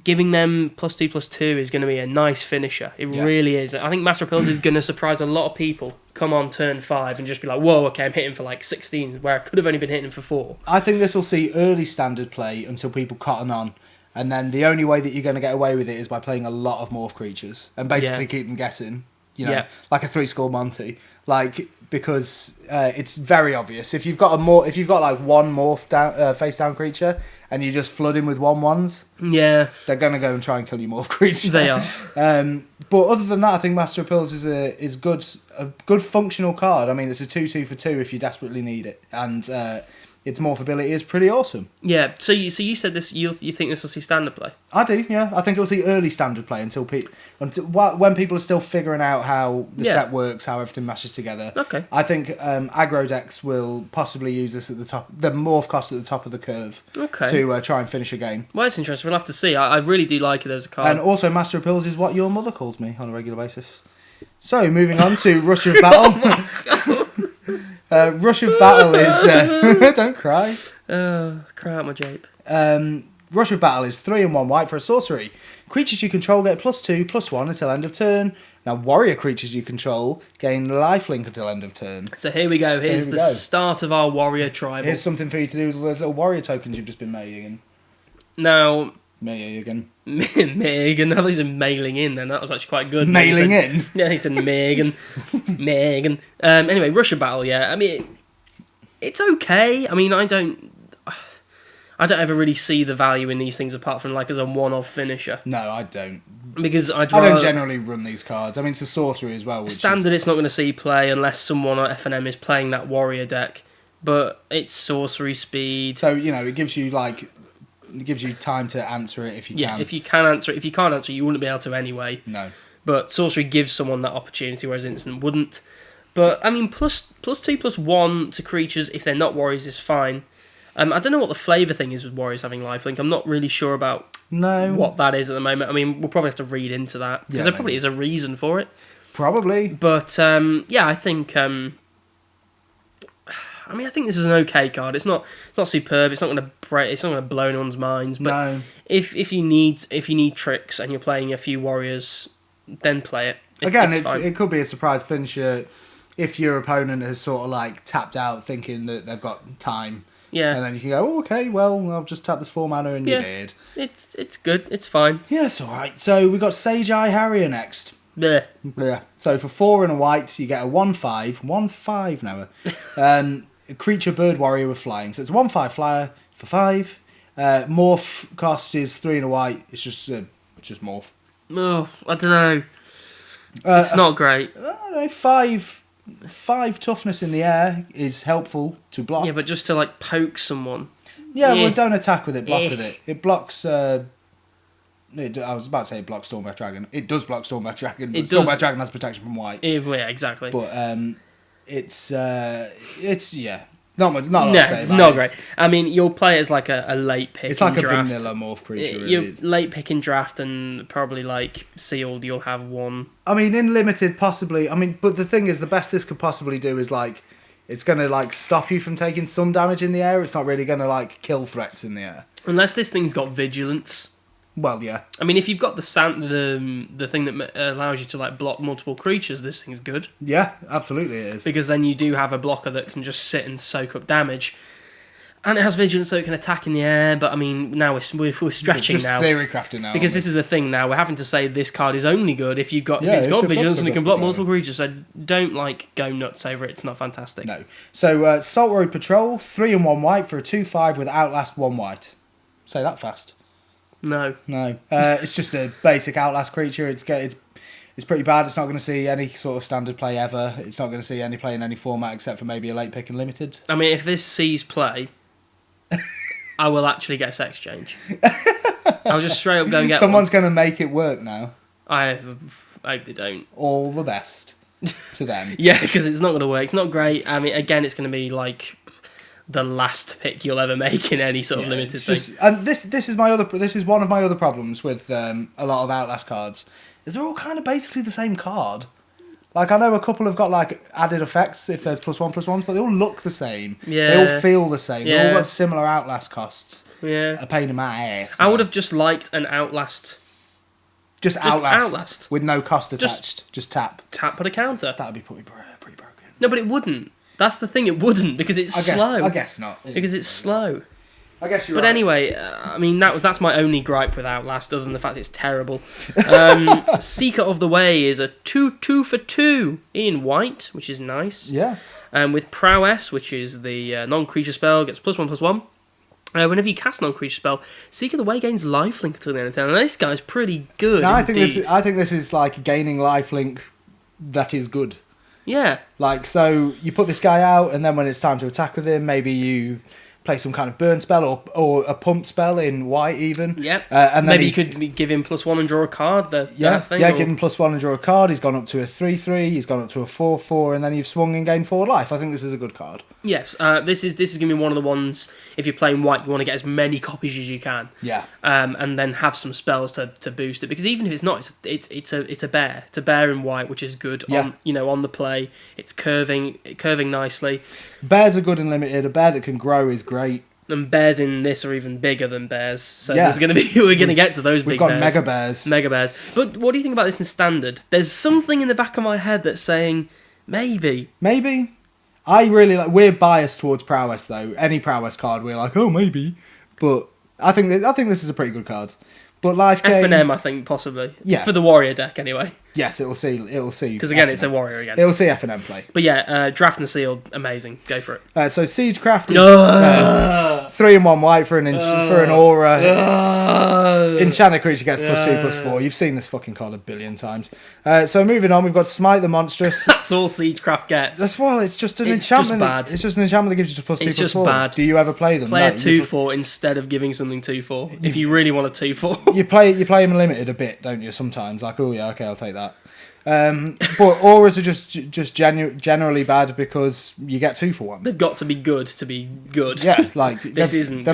giving them +2/+2 is going to be a nice finisher. It really is. I think Master of Pearls is going to surprise a lot of people. Come on turn 5 and just be like, whoa, okay, I'm hitting for like 16, where I could have only been hitting for 4. I think this will see early standard play until people cotton on. And then the only way that you're going to get away with it is by playing a lot of morph creatures and basically keep them guessing, you know, like a 3-score Monty. Like, because it's very obvious. If you've got like one morph down, face down creature and you just flood him with 1/1s, they're going to go and try and kill your morph creature. They are. But other than that, I think Master of Pearls is a good functional card. I mean, it's a 2/2 for 2 if you desperately need it. And its morph ability is pretty awesome. Yeah, so you said this. You think this will see standard play? I do, yeah. I think it'll see early standard play until when people are still figuring out how the set works, how everything mashes together. Okay. I think aggro decks will possibly use this at the top, the morph cost at the top of the curve. Okay. To try and finish a game. Well, it's interesting. We'll have to see. I really do like it as a card. And also, Master of Pearls is what your mother calls me on a regular basis. So, moving on to Rush of Battle. Rush of Battle is... don't cry. Cry out my jape. Rush of Battle is 3 and 1 white for a sorcery. Creatures you control get +2/+1 until end of turn. Now, warrior creatures you control gain lifelink until end of turn. So here we go. Here's the start of our warrior tribal. Here's something for you to do with those little warrior tokens you've just been making. Now... Megan. Megan. I thought he said mailing in then. That was actually quite good. Mailing in? Yeah, he said Megan. Megan. Anyway, Rush of Battle, yeah. I mean, it's okay. I mean, I don't ever really see the value in these things apart from like as a one-off finisher. No, I don't. Because I don't generally run these cards. I mean, it's a sorcery as well. Which standard, it's not going to see play unless someone at FNM is playing that warrior deck. But it's sorcery speed. So, you know, it gives you time to answer it if you can. Yeah, if you can answer it. If you can't answer it, you wouldn't be able to anyway. No. But sorcery gives someone that opportunity, whereas instant wouldn't. But, I mean, +2/+1 to creatures, if they're not warriors, is fine. I don't know what the flavour thing is with warriors having lifelink. I'm not really sure about what that is at the moment. I mean, we'll probably have to read into that, because there probably is a reason for it. Probably. But, yeah, I think... I think this is an okay card. It's not superb. It's not going to blow anyone's minds. But if you need tricks and you're playing a few warriors, then play it. It could be a surprise finisher if your opponent has sort of like tapped out, thinking that they've got time. Yeah. And then you can go, okay, well, I'll just tap this 4 mana and you're dead. It's good. It's fine. Yeah, it's all right. So we got Sage Eye Harrier next. Yeah. So for 4 and a white, you get a 1/5 now. A creature bird warrior with flying. So it's a 1/5 flyer for 5. Morph cost is 3 and a white. It's just morph. Oh, I don't know. It's not great. I don't know, 5 toughness in the air is helpful to block. Yeah, but just to like poke someone. Yeah, well, don't attack with it. Block with it. It blocks. I was about to say it blocks Stormwrath Dragon. It does block Stormwrath Dragon. But Stormwrath Dragon has protection from white. Yeah, exactly. But it's not great. I mean, you'll play it as like a late pick. It's like draft. A vanilla morph creature. You're late pick in draft and probably like sealed. You'll have one. I mean, in limited, possibly. I mean, but the thing is, the best this could possibly do is like, it's gonna like stop you from taking some damage in the air. It's not really gonna like kill threats in the air. Unless this thing's got vigilance. Well, yeah. I mean, if you've got the thing that allows you to like block multiple creatures, this thing's good. Yeah, absolutely it is. Because then you do have a blocker that can just sit and soak up damage. And it has vigilance, so it can attack in the air. But I mean, now we're stretching just now. theory crafting now. Because this is the thing now. We're having to say this card is only good if you've got if it's got vigilance and it can block multiple creatures. So don't go nuts over it. It's not fantastic. No. So Salt Road Patrol, 3 and 1 white for a 2/5 with Outlast 1 white. Say that fast. No. It's just a basic Outlast creature. It's pretty bad. It's not going to see any sort of standard play ever. It's not going to see any play in any format except for maybe a late pick and limited. I mean, if this sees play, I will actually get a sex change. I'll just straight up go and get Someone's going to make it work now. I hope they don't. All the best to them. Yeah, because it's not going to work. It's not great. I mean, again, it's going to be like the last pick you'll ever make in any sort of limited thing. And this is one of my other problems with a lot of Outlast cards. Is they're all kind of basically the same card. Like, I know a couple have got, like, added effects if there's +1/+1s, but they all look the same. Yeah. They all feel the same. Yeah. They all got similar Outlast costs. Yeah. A pain in my ass. I would have just liked an Outlast. Just Outlast. With no cost attached. Just tap. Tap, put a counter. That would be pretty broken. No, but it wouldn't. That's the thing, it wouldn't, because it's slow. I guess not. Because it's slow. I guess you're right. But anyway, I mean, that's my only gripe with Outlast, other than the fact it's terrible. Seeker of the Way is a 2/2 for 2 in white, which is nice. Yeah. With Prowess, which is the non-creature spell, gets +1/+1. Whenever you cast a non-creature spell, Seeker of the Way gains lifelink until the end of turn. And this guy's pretty good. No, I think this is like gaining lifelink that is good. Yeah. Like, so you put this guy out, and then when it's time to attack with him, maybe you play some kind of burn spell or a pump spell in white even. Yep. And then maybe you could give him +1 and draw a card. Give him +1 and draw a card. He's gone up to a 3/3. He's gone up to a 4/4, and then you've swung and gained forward life. I think this is a good card. Yes. This is going to be one of the ones. If you're playing white, you want to get as many copies as you can. Yeah. And then have some spells to boost it, because even if it's not, it's a bear. It's a bear in white, which is good. Yeah. On the play, it's curving nicely. Bears are good and limited. A bear that can grow is great. And bears in this are even bigger than bears, so there's going to be we're going to get to those big bears. We've got mega bears. But what do you think about this in standard? There's something in the back of my head that's saying maybe. I really like. We're biased towards Prowess though. Any Prowess card, we're like, oh maybe. But I think this is a pretty good card. But life gain F&M, I think possibly. Yeah. For the warrior deck anyway. Yes, it'll see. Because again, it's a warrior again. It'll see F&M play. But yeah, draft and sealed, amazing. Go for it. So Siegecraft is 3 and 1 white for an aura. Enchanted creature gets +2/+4. You've seen this fucking card a billion times. So moving on, we've got Smite the Monstrous. That's all Siegecraft gets. It's just an enchantment. Just bad. It's just an enchantment that gives you +2/+4. It's just bad. Do you ever play them? Play a 2/4 instead of giving something 2/4. If you really want a 2/4. You play them limited a bit, don't you? Sometimes, like, oh yeah, okay, I'll take that. But auras are just generally bad because you get 2 for 1. They've got to be good to be good. Yeah, like They've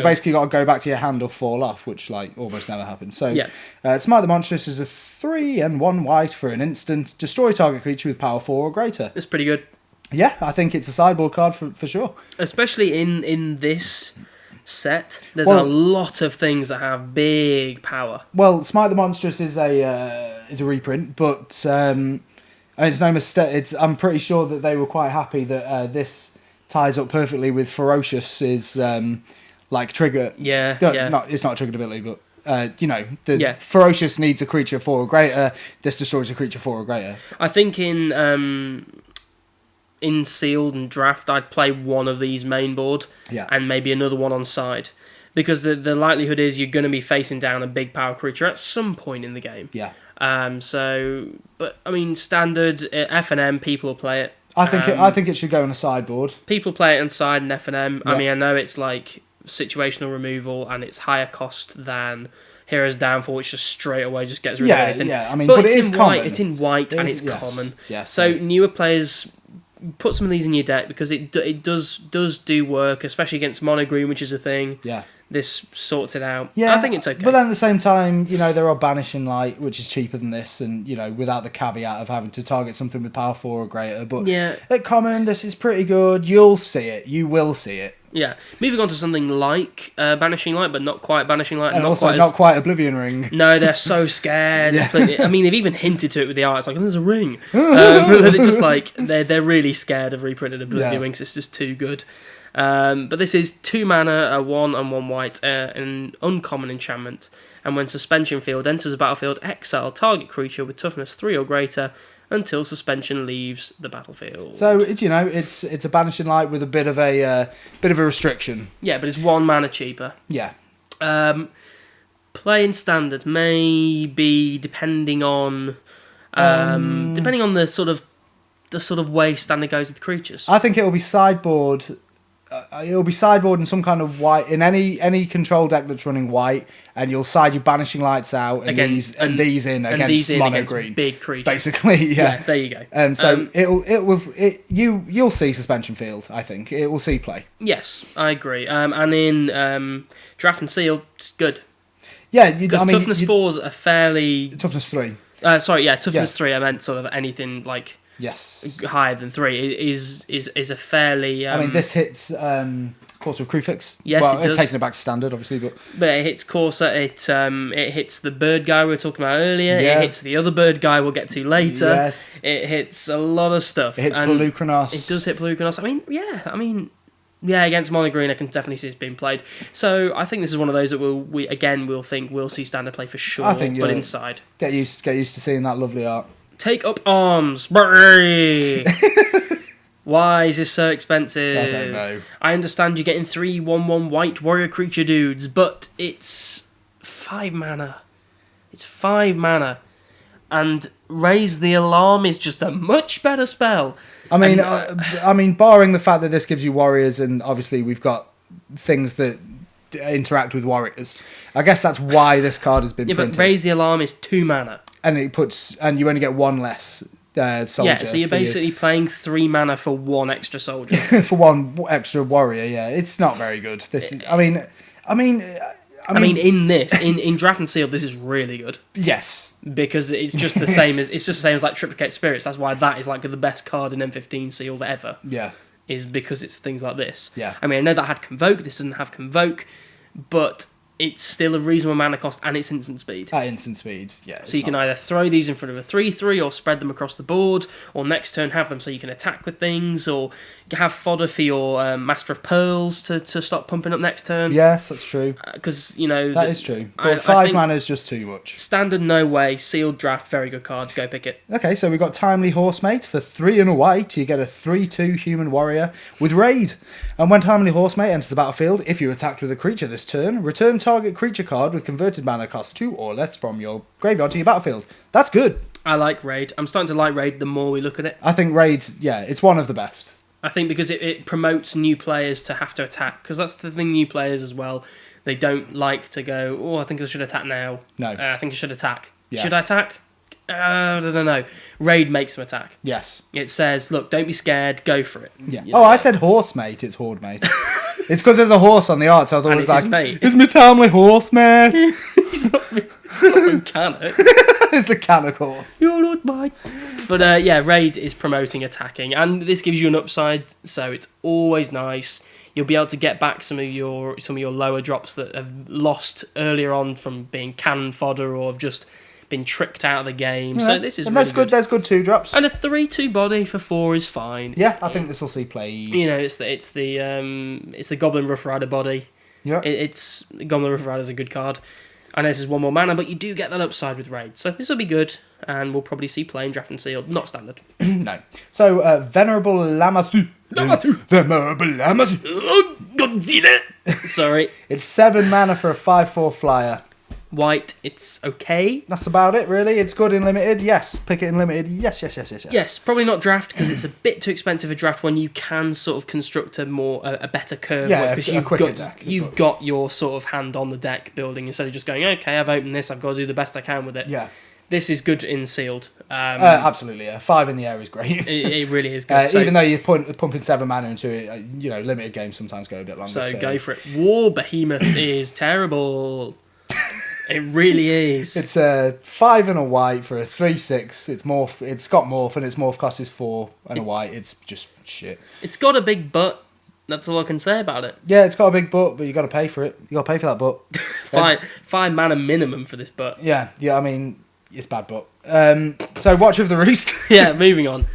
basically got to go back to your hand or fall off, which like almost never happens. So Smite the Monstrous is a 3 and 1 white for an instant. Destroy target creature with power 4 or greater. It's pretty good. Yeah, I think it's a sideboard card for sure. Especially in this set, there's a lot of things that have big power. Well, Smite the Monstrous is a reprint, but it's no mistake. I'm pretty sure that they were quite happy that this ties up perfectly with Ferocious's like trigger. Yeah. It's not a triggered ability, but Ferocious needs a creature 4 or greater. This destroys a creature 4 or greater. I think in sealed and draft, I'd play one of these main board and maybe another one on side, because the likelihood is you're going to be facing down a big power creature at some point in the game. Yeah. But I mean, standard F&M, people will play it. I think it should go on a sideboard. People play it on side and F&M. Yeah. I mean, I know it's like situational removal and it's higher cost than Hero's Downfall, which just straight away just gets rid of anything. Yeah, I mean, but it is common. White. It's in white and it's common. Yes, so newer players, put some of these in your deck because it does do work, especially against mono green, which is a thing. Yeah. This sorts it out. Yeah, I think it's okay. But then at the same time, there are Banishing Light, which is cheaper than this, and without the caveat of having to target something with power 4 or greater. But at common, this is pretty good. You'll see it. You will see it. Yeah. Moving on to something like Banishing Light, but not quite Banishing Light, and also not quite Oblivion Ring. No, they're so scared. I mean, they've even hinted to it with the art. It's like, there's a ring. They're just like they're really scared of reprinted Oblivion Ring because it's just too good. But this is 2 mana, a 1 and 1 white, an uncommon enchantment. And when suspension field enters the battlefield, exile target creature with toughness 3 or greater until suspension leaves the battlefield. So it's a Banishing Light with a bit of a restriction. Yeah, but it's 1 mana cheaper. Yeah. Playing standard, maybe depending on the sort of way standard goes with creatures. I think it will be sideboard. It'll be sideboard in some kind of white in any control deck that's running white, and you'll side your Banishing Lights out and these in against mono green, big creatures. Basically, yeah. There you go. So you'll see suspension field. I think it will see play. Yes, I agree. And in draft and sealed, it's good. Yeah, because toughness 4s are fairly toughness 3. Toughness 3. I meant sort of anything like. Yes. Higher than 3 is a fairly. I mean, this hits Courser of Crufix. Yes, well, it does. Taking it back to standard, obviously, but it hits Courser. It hits the bird guy we were talking about earlier. Yeah. It hits the other bird guy we'll get to later. Yes. It hits a lot of stuff. It hits Pelucranos. It does hit Pelucranos. Yeah, against mono green, I can definitely see it's being played. So I think this is one of those that we'll see standard play for sure. I think but inside, get used to seeing that lovely art. Take up arms. Brrr. Why is this so expensive? I don't know. I understand you're getting 3/1/1 white warrior creature dudes, but it's 5 mana. It's 5 mana. And Raise the Alarm is just a much better spell. I mean, barring the fact that this gives you warriors, and obviously we've got things that interact with warriors. I guess that's why this card has been printed. But Raise the Alarm is 2 mana. And you only get 1 less soldier. Yeah, so you're basically playing 3 mana for 1 extra soldier. For 1 extra warrior, yeah. It's not very good. This is, I mean, in draft and sealed, this is really good. Yes. Because it's just the same as like Triplicate Spirits. That's why that is like the best card in M15 sealed ever. Yeah. Is because it's things like this. Yeah. I mean, I know that had Convoke. This doesn't have Convoke, but it's still a reasonable mana cost and it's instant speed. At instant speed, yeah. So you can either throw these in front of a 3/3 or spread them across the board, or next turn have them so you can attack with things, or have fodder for your Master of Pearls to stop pumping up next turn. Yes, that's true. Because, that is true. But 5 mana is just too much. Standard, no way. Sealed draft, very good card. Go pick it. Okay, so we've got Timely Horsemate. For 3 and a white, you get a 3/2 human warrior with Raid. And when Timely Horsemate enters the battlefield, if you attacked with a creature this turn, return target creature card with converted mana cost 2 or less from your graveyard to your battlefield. That's good. I like Raid. I'm starting to like Raid the more we look at it. I think Raid, it's one of the best. I think because it promotes new players to have to attack. Because that's the thing, new players as well. They don't like to go, I think I should attack now. No. I think I should attack. Yeah. Should I attack? I don't know. Raid makes them attack. Yes. It says, look, don't be scared, go for it. Yeah. I said Horsemate, it's Horde Mate. It's because there's a horse on the art, so I thought it was like, it's my Timely Horsemate. He's not mechanic. It's the Canic horse. You're not mine. But Raid is promoting attacking, and this gives you an upside, so it's always nice. You'll be able to get back some of your lower drops that have lost earlier on from being cannon fodder or have just been tricked out of the game. Yeah. So this is really good. There's good 2 drops. And a 3/2 body for 4 is fine. Yeah, I think this will see play. It's the Goblin Rough Rider body. Yeah. It's Goblin Rough Rider's a good card. I know this is 1 more mana, but you do get that upside with Raid. So this will be good, and we'll probably see play in draft and sealed. Not standard. No. So, Venerable Lamassu. Venerable Lamassu. Oh, Godzilla! Sorry. It's 7 mana for a 5/4 flyer. White, it's okay. That's about it, really. It's good in limited. Yes. Pick it in limited. Yes. Yes, probably not draft, because it's a bit too expensive a draft when you can sort of construct a better curve. Yeah, because you've got your sort of hand on the deck building instead of just going, okay, I've opened this, I've got to do the best I can with it. Yeah. This is good in sealed. Absolutely, yeah. 5 in the air is great. It really is good. Even though you're pumping 7 mana into it, limited games sometimes go a bit longer. So go for it. War Behemoth is terrible. It really is. It's a 5 and a white for a 3/6. It's morph. It's got morph, and its morph cost is 4 and a white. It's just shit. It's got a big butt. That's all I can say about it. Yeah, it's got a big butt, but you got to pay for it. You got to pay for that butt. 5 mana minimum for this butt. Yeah. I mean, it's bad butt. So Watcher of the Roost. Yeah. Moving on.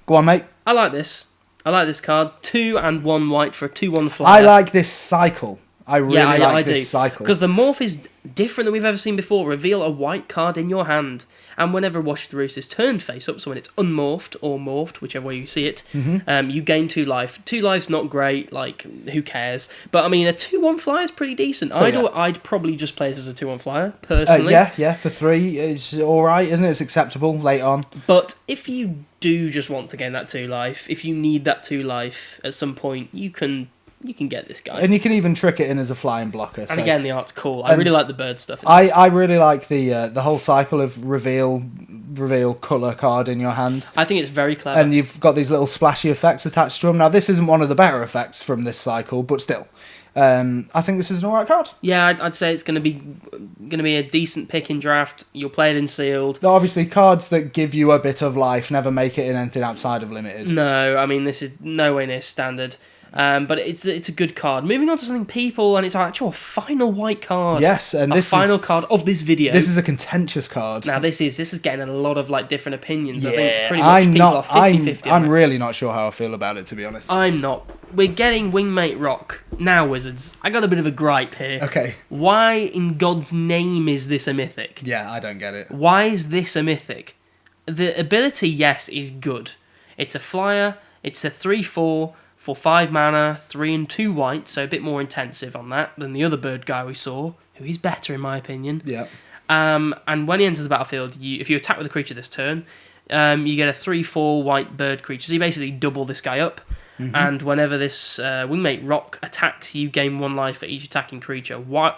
Go on, mate. I like this. I like this card. 2 and 1 white for a 2/1 flyer. I like this cycle. I really like this cycle. Because the morph is different than we've ever seen before. Reveal a white card in your hand, and whenever Wash the Roost is turned face up, so when it's unmorphed or morphed, whichever way you see it, you gain 2 life. 2 life's not great, like, who cares? But, I mean, a 2/1 flyer is pretty decent. I'd probably just play this as a 2/1 flyer, personally. Yeah, for 3, it's alright, isn't it? It's acceptable late on. But if you do just want to gain that 2 life, if you need that 2 life at some point, you can get this guy. And you can even trick it in as a flying blocker. And again, the art's cool. I really like the bird stuff. I really like the whole cycle of reveal colour card in your hand. I think it's very clever. And you've got these little splashy effects attached to them. Now, this isn't one of the better effects from this cycle, but still. I think this is an alright card. Yeah, I'd say it's going to be a decent pick in draft. You'll play it in sealed. Now, obviously, cards that give you a bit of life never make it in anything outside of limited. No, I mean, this is nowhere near standard. But it's a good card. Moving on to something people, and it's our actual final white card. Yes, and this final card of this video. This is a contentious card. Now this is getting a lot of like different opinions. Yeah, I think pretty much people are 50-50. I'm really not sure how I feel about it, to be honest. I'm not. We're getting Wingmate Rock now, Wizards. I got a bit of a gripe here. Okay. Why in God's name is this a mythic? Yeah, I don't get it. Why is this a mythic? The ability, yes, is good. It's a flyer. It's a 3/4. For 5 mana, 3 and 2 white, so a bit more intensive on that than the other bird guy we saw, who is better in my opinion. Yeah. And when he enters the battlefield, if you attack with a creature this turn, you get a 3/4 white bird creature. So you basically double this guy up. And whenever this Wingmate Rock attacks, you gain 1 life for each attacking creature. Why?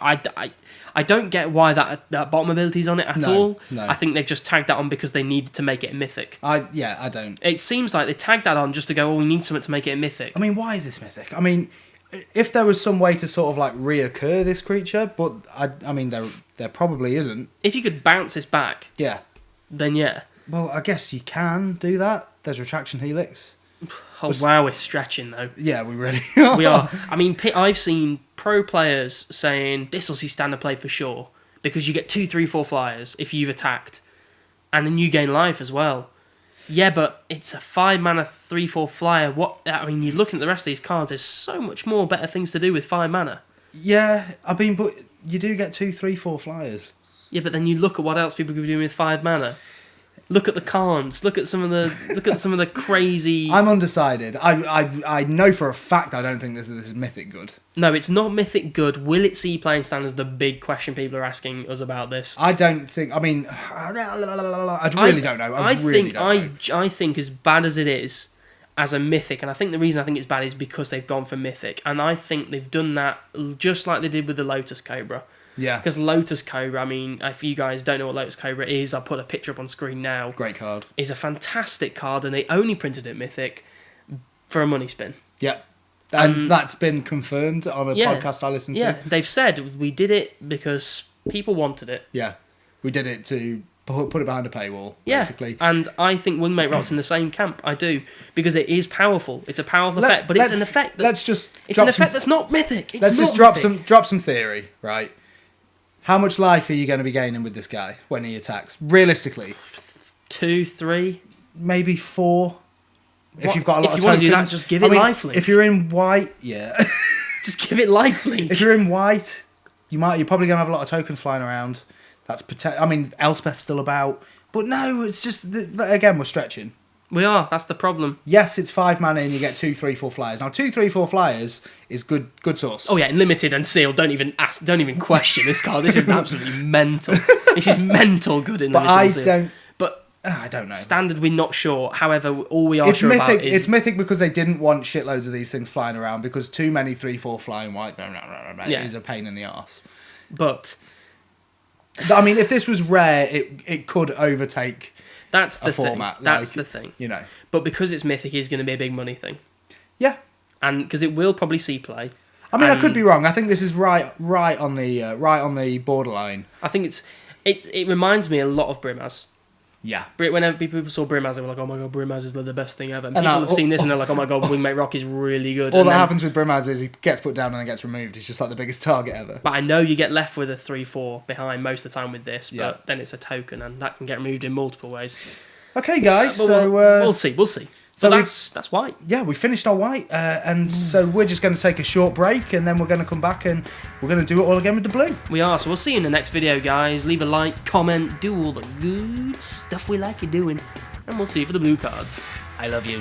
I don't get why that bottom ability's on it at all. No. I think they've just tagged that on because they needed to make it a mythic. I don't. It seems like they tagged that on just to go, oh, we need something to make it a mythic. I mean, why is this mythic? I mean, if there was some way to sort of like reoccur this creature, but I mean, there probably isn't. If you could bounce this back, Yeah. then yeah. Well, I guess you can do that. There's Retraction Helix. Oh, wow, we're stretching though. Yeah, we really We are. I mean, I've seen pro players saying this will see standard play for sure because you get 2, 3, 4 flyers if you've attacked, and then you gain life as well. Yeah, but it's a 5 mana 3/4 flyer. What? I mean, you look at the rest of these cards. There's so much more better things to do with 5 mana. Yeah, I mean, but you do get 2, 3, 4 flyers. Yeah, but then you look at what else people could be doing with 5 mana. Look at the Karns. Look at some of the crazy. I'm undecided. I know for a fact I don't think this is mythic good. No, it's not mythic good. Will it see playing standards? The big question people are asking us about this. I don't think. I mean, I really don't know. I think as bad as it is, as a mythic, and I think the reason I think it's bad is because they've gone for mythic, and I think they've done that just like they did with the Lotus Cobra. Yeah. Because Lotus Cobra, I mean, if you guys don't know what Lotus Cobra is, I'll put a picture up on screen now. Great card. It's a fantastic card, and they only printed it mythic for a money spin. Yeah. And that's been confirmed on a podcast I listened to. Yeah, they've said we did it because people wanted it. Yeah. We did it to put it behind a paywall, basically. And I think Wingmate Rock's in the same camp. I do. Because it is powerful. It's a powerful effect, but it's an effect that's not mythic. Let's just drop some theory, right? How much life are you going to be gaining with this guy when he attacks? Realistically, 2, 3, maybe 4. If you've got a lot of tokens. If you want to do that, just give it lifelink. If you're in white, yeah. Just give it lifelink. If you're in white, you're probably going to have a lot of tokens flying around. I mean, Elspeth's still about, but no, it's just again we're stretching. We are. That's the problem. Yes, it's 5 mana and you get 2, 3, 4 flyers. Now, 2, 3, 4 flyers is good source. Oh yeah, limited and sealed. Don't even question this card. This is absolutely mental. This is mental good in limited and sealed. I don't know. Standard, we're not sure. However, all we are sure about is it's mythic because they didn't want shitloads of these things flying around because too many 3, 4 flying white is a pain in the arse. But I mean, if this was rare, it could overtake. That's the format. Thing. That's the thing. You know. But because it's mythic, it's going to be a big money thing. Yeah. And because it will probably see play. I mean, I could be wrong. I think this is right on the borderline. I think it reminds me a lot of Brimaz. Yeah. Whenever people saw Brimaz, they were like, "Oh my god, Brimaz is the best thing ever." And people have seen this and they're like, "Oh my god, Wingmate Rock is really good." All that happens with Brimaz is he gets put down and then gets removed. He's just like the biggest target ever. But I know you get left with a 3/4 behind most of the time with this, but then it's a token and that can get removed in multiple ways. Okay, guys. But So we'll see. So so that's white. yeah, we finished our white, and so we're just going to take a short break, and then we're going to come back and we're going to do it all again with the blue. We are. So we'll see you in the next video, guys. Leave a like, comment, do all the good stuff we like you doing, and we'll see you for the blue cards. I love you.